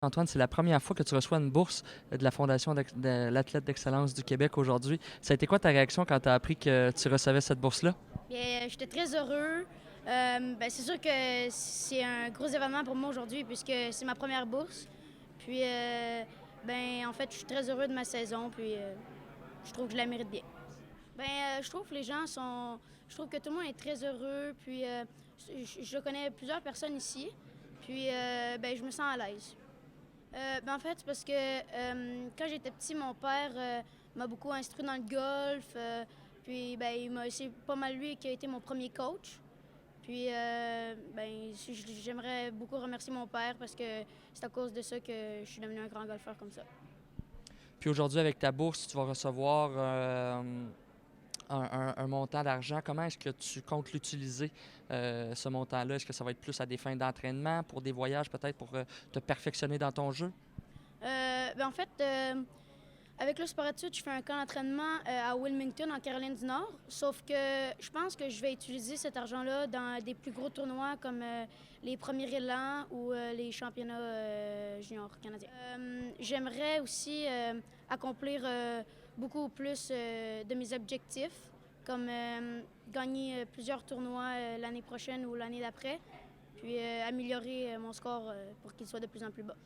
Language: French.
Antoine, c'est la première fois que tu reçois une bourse de la Fondation de l'athlète d'excellence du Québec aujourd'hui. Ça a été quoi ta réaction quand tu as appris que tu recevais cette bourse-là? Bien, j'étais très heureux. C'est sûr que c'est un gros événement pour moi aujourd'hui puisque c'est ma première bourse. Puis, en fait, je suis très heureux de ma saison. Puis, je trouve que je la mérite bien. Je trouve que les gens sont. Je trouve que tout le monde est très heureux. Puis, je connais plusieurs personnes ici. Puis, je me sens à l'aise. En fait, c'est parce que quand j'étais petit, mon père m'a beaucoup instruit dans le golf. C'est pas mal lui qui a été mon premier coach. Puis, j'aimerais beaucoup remercier mon père parce que c'est à cause de ça que je suis devenu un grand golfeur comme ça. Puis aujourd'hui, avec ta bourse, tu vas recevoir un montant d'argent. Comment est-ce que tu comptes l'utiliser, ce montant-là? Est-ce que ça va être plus à des fins d'entraînement, pour des voyages peut-être, pour te perfectionner dans ton jeu? En fait, avec le sport-études, je fais un camp d'entraînement à Wilmington, en Caroline du Nord. Sauf que je pense que je vais utiliser cet argent-là dans des plus gros tournois comme les premiers élans ou les championnats juniors canadiens. J'aimerais aussi accomplir beaucoup plus de mes objectifs, comme gagner plusieurs tournois l'année prochaine ou l'année d'après, puis améliorer mon score pour qu'il soit de plus en plus bas.